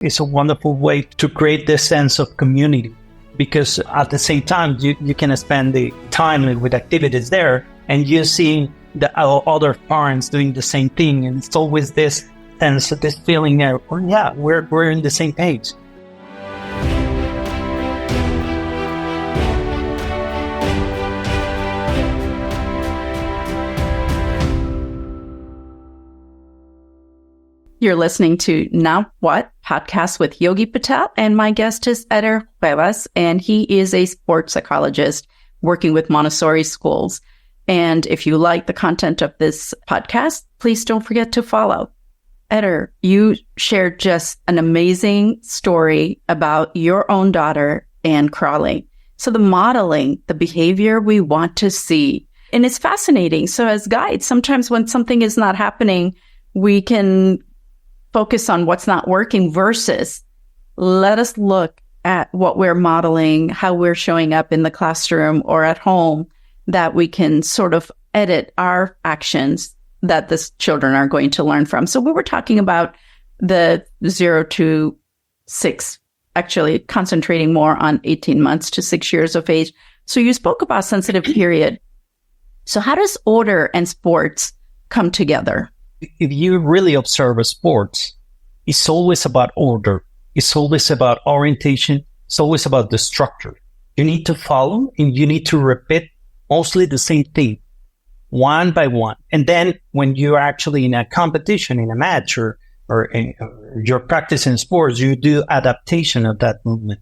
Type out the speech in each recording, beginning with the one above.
It's a wonderful way to create this sense of community, because at the same time, you can spend the time with activities there, and you see the other parents doing the same thing. And it's always this sense of this feeling that, oh yeah, we're in the same page. You're listening to Now What podcast with Yogi Patel, and my guest is EDER CUEVAS, and he is a sports psychologist working with Montessori schools. And if you like the content of this podcast, please don't forget to follow. EDER, you shared just an amazing story about your own daughter and crawling. So the modeling, the behavior we want to see, and it's fascinating. So as guides, sometimes when something is not happening, we can focus on what's not working versus let us look at what we're modeling, how we're showing up in the classroom or at home, that we can sort of edit our actions that the children are going to learn from. So we were talking about the 0 to 6, actually concentrating more on 18 months to 6 years of age. So you spoke about sensitive period. So how does order and sports come together? If you really observe a sport, it's always about order. It's always about orientation. It's always about the structure. You need to follow and you need to repeat mostly the same thing, one by one. And then when you're actually in a competition, in a match, or you're practicing sports, you do adaptation of that movement.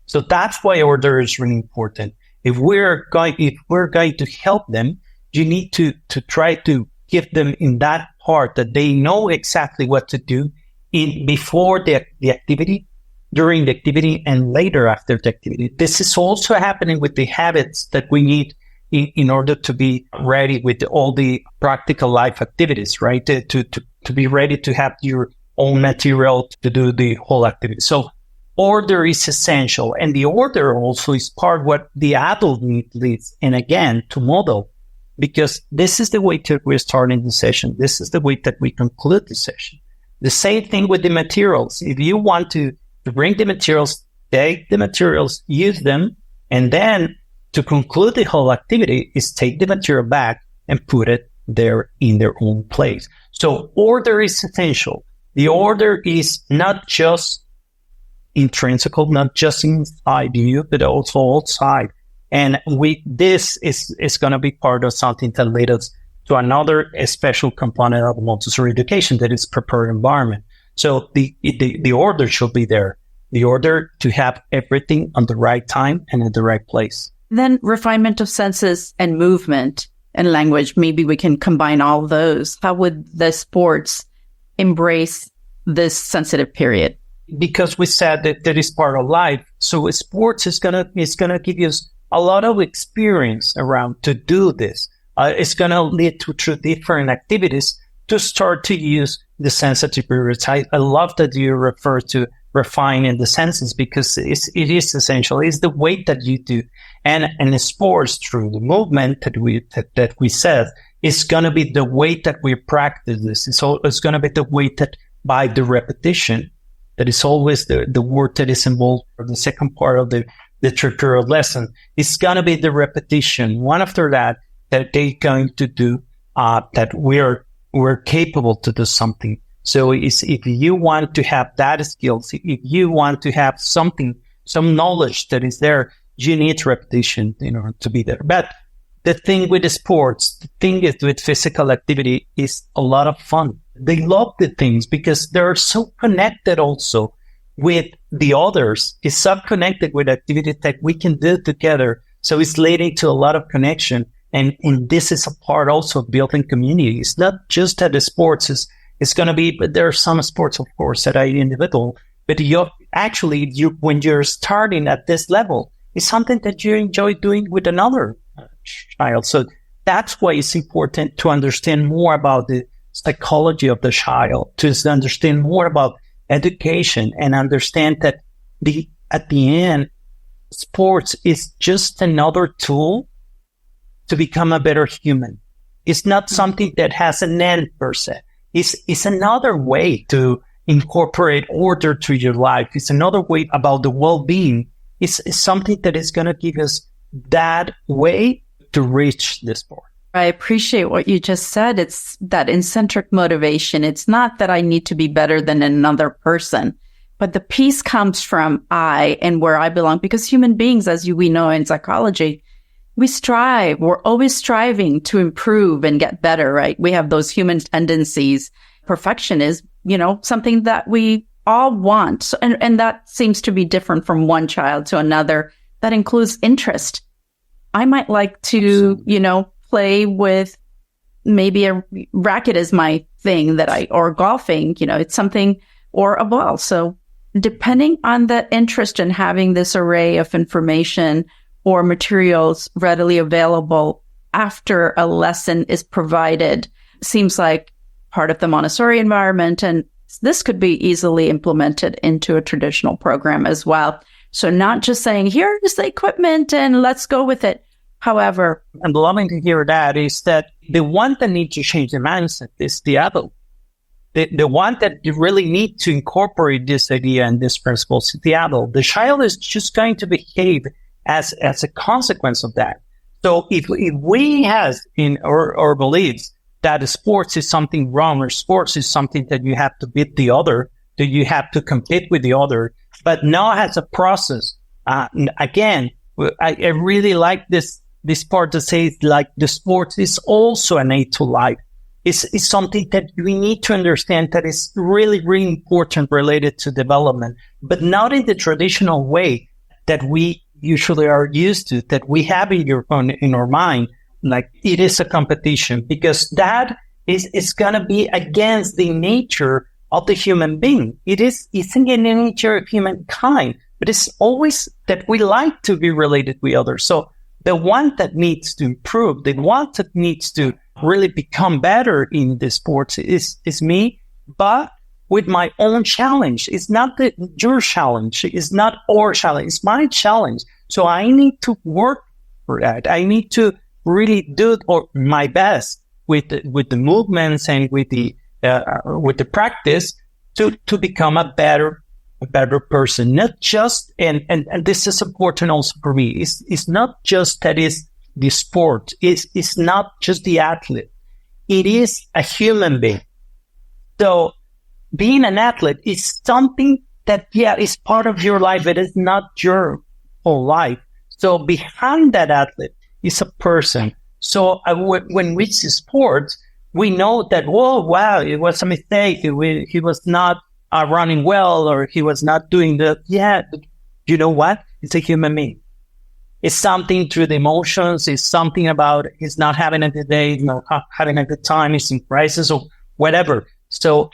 So that's why order is really important. If we're going to help them, you need to try to give them in that part that they know exactly what to do before the activity, during the activity, and later after the activity. This is also happening with the habits that we need in order to be ready with all the practical life activities, right? To be ready to have your own material to do the whole activity. So order is essential, and the order also is part what the adult needs, and again, to model. Because this is the way that we're starting the session. This is the way that we conclude the session. The same thing with the materials. If you want to bring the materials, take the materials, use them, and then to conclude the whole activity is take the material back and put it there in their own place. So order is essential. The order is not just intrinsical, not just inside you, but also outside. And this is going to be part of something that led us to another special component of Montessori education, that is prepared environment. So the order should be there. The order to have everything on the right time and at the right place. Then refinement of senses and movement and language. Maybe we can combine all those. How would the sports embrace this sensitive period? Because we said that is part of life. So sports is gonna give you a lot of experience around to do this. It's going to lead to through different activities to start to use the sensitive periods. I love that you refer to refining the senses, because it is essential. It's the way that you do. And in sports, through the movement that we said, it's going to be the way that we practice this. It's going to be the way that by the repetition, that is always the word that is involved for the second part of the tutorial lesson. It's going to be the repetition, one after that they're going to do, that we're capable to do something. So if you want to have that skills, if you want to have something, some knowledge that is there, you need repetition in order to be there. But the thing with the sports, the thing is with physical activity is a lot of fun. They love the things because they're so connected also with the others. It's so connected with activities that we can do together. So it's leading to a lot of connection. And this is a part also of building community. It's not just that the sports is going to be, but there are some sports, of course, that are individual. But when you're starting at this level, it's something that you enjoy doing with another child. So that's why it's important to understand more about the psychology of the child, to understand more about education, and understand that at the end, sports is just another tool to become a better human. It's not something that has an end per se. It's another way to incorporate order to your life. It's another way about the well-being. It's something that is going to give us that way to reach this point. I appreciate what you just said. It's that eccentric motivation. It's not that I need to be better than another person, but the peace comes from I and where I belong. Because human beings, as we know in psychology, we strive. We're always striving to improve and get better, right? We have those human tendencies. Perfection is, something that we all want. And that seems to be different from one child to another. That includes interest. I might like to, play with maybe a racket is my thing or golfing, it's something, or a ball. So depending on the interest in having this array of information or materials readily available after a lesson is provided, seems like part of the Montessori environment. And this could be easily implemented into a traditional program as well. So not just saying, here's the equipment and let's go with it. However, I'm loving to hear that is that the one that needs to change the mindset is the adult. The one that you really need to incorporate this idea and these principles is the adult. The child is just going to behave as a consequence of that. So if we has in our beliefs that sports is something wrong or sports is something that you have to beat the other, that you have to compete with the other, but not as a process. Again, I really like this part to say like the sports is also an aid to life. It's something that we need to understand that is really, really important related to development, but not in the traditional way that we usually are used to, that we have in our mind, like it is a competition, because that is going to be against the nature of the human being. It's in the nature of humankind, but it's always that we like to be related with others. So the one that needs to improve, the one that needs to really become better in the sports is me, but with my own challenge. It's not your challenge. It's not our challenge. It's my challenge. So I need to work for that. I need to really do my best with the movements and with the practice to become a better person. Not just and this is important also for me. It's not just that is the sport. It's not just the athlete. It is a human being. So being an athlete is something that is part of your life. It is not your whole life. So behind that athlete is a person. So when we see sports, we know that, wow, it was a mistake. He was not running well, or he was not doing the, but you know what? It's a human being. It's something through the emotions. It's something about he's not having a good day, not having a good time. He's in crisis or whatever. So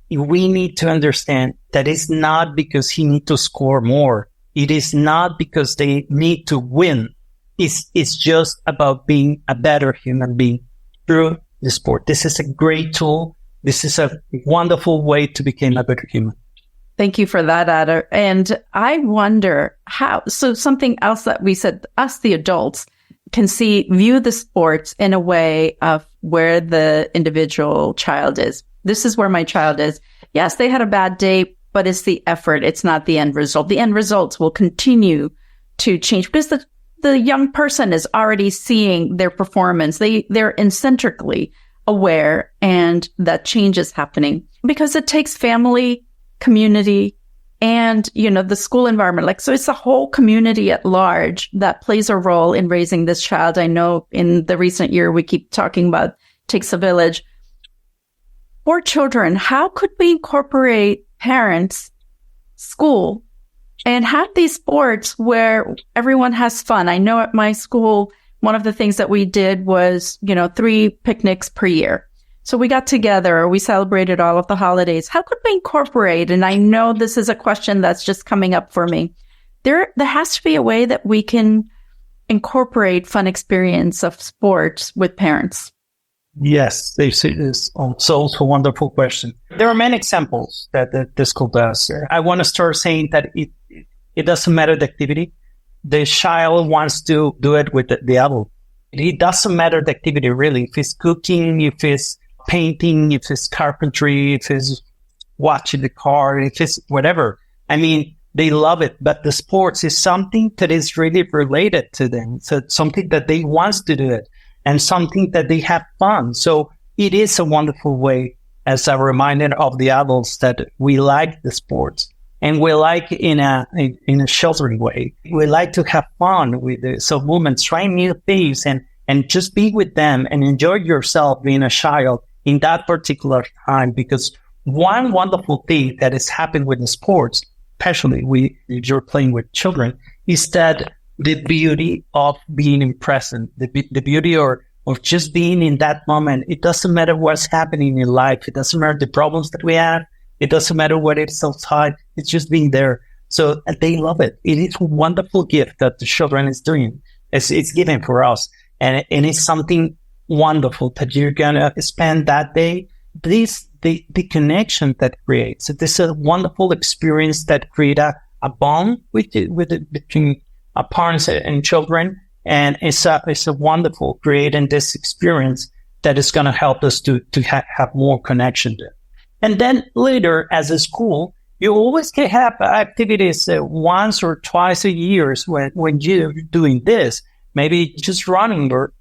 we need to understand that it's not because he needs to score more. It is not because they need to win. It's just about being a better human being through the sport. This is a great tool. This is a wonderful way to become a better human. Thank you for that, EDER. And I wonder so something else that we said, us, the adults, can view the sports in a way of where the individual child is. This is where my child is. Yes, they had a bad day, but it's the effort. It's not the end result. The end results will continue to change because the young person is already seeing their performance. They're incentrically aware, and that change is happening because it takes family, community, and, the school environment. So it's a whole community at large that plays a role in raising this child. I know in the recent year, we keep talking about takes a village. For children, how could we incorporate parents, school, and have these sports where everyone has fun? I know at my school, one of the things that we did was, 3 picnics per year. So we got together, we celebrated all of the holidays. How could we incorporate? And I know this is a question that's just coming up for me. There has to be a way that we can incorporate fun experience of sports with parents. Yes, this is also a wonderful question. There are many examples that the school does. I want to start saying that it doesn't matter the activity. The child wants to do it with the adult. It doesn't matter the activity really. If it's cooking, if it's painting, if it's carpentry, if it's watching the car, if it's whatever. I mean, they love it, but the sports is something that is really related to them. So it's something that they want to do it and something that they have fun. So it is a wonderful way as a reminder of the adults that we like the sports. And we like in a sheltering way. We like to have fun with it. So movements, try new things and just be with them and enjoy yourself being a child in that particular time. Because one wonderful thing that has happened with the sports, especially if you're playing with children, is that the beauty of being in present, the beauty of just being in that moment. It doesn't matter what's happening in life. It doesn't matter the problems that we have. It doesn't matter what it's outside. It's just being there. So they love it. It is a wonderful gift that the children is doing. It's given for us. And it's something wonderful that you're going to spend that day. The connection that creates. This is a wonderful experience that creates a bond between parents and children. And it's a wonderful creating this experience that is going to help us to have more connection there. And then later, as a school, you always can have activities once or twice a year when you're doing this. Maybe just running or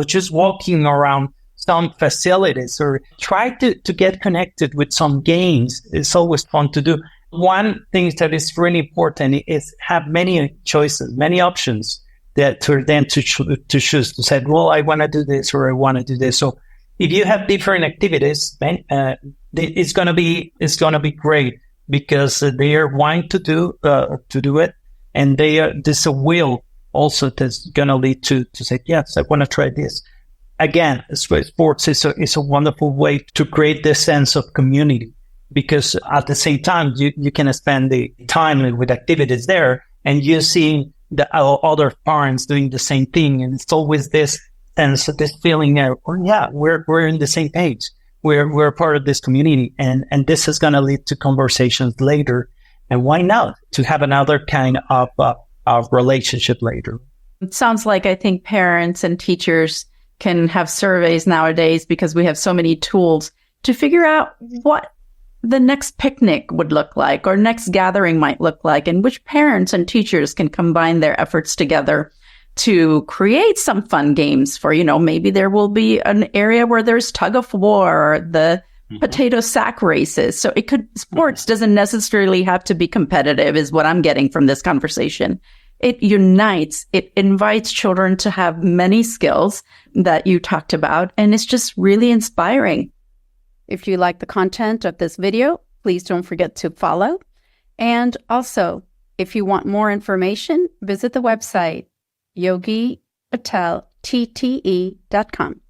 just walking around some facilities, or try to get connected with some games. It's always fun to do. One thing that is really important is have many choices, many options that for them to choose to say, well, I want to do this or I want to do this. So if you have different activities, it's going to be great because they are wanting to do it, and there's a will also that's going to lead to say, yes, I want to try this. Again, sports is a wonderful way to create this sense of community, because at the same time you can spend the time with activities there, and you see the other parents doing the same thing, and it's always this sense, this feeling that, we're in the same page. We're part of this community, and this is going to lead to conversations later. And why not to have another kind of relationship later? It sounds like I think parents and teachers can have surveys nowadays, because we have so many tools to figure out what the next picnic would look like or next gathering might look like, and which parents and teachers can combine their efforts together to create some fun games for, maybe there will be an area where there's tug of war or the potato sack races. So sports doesn't necessarily have to be competitive, is what I'm getting from this conversation. It unites, it invites children to have many skills that you talked about, and it's just really inspiring. If you like the content of this video, please don't forget to follow. And also, if you want more information, visit the website, yogipateltte.com.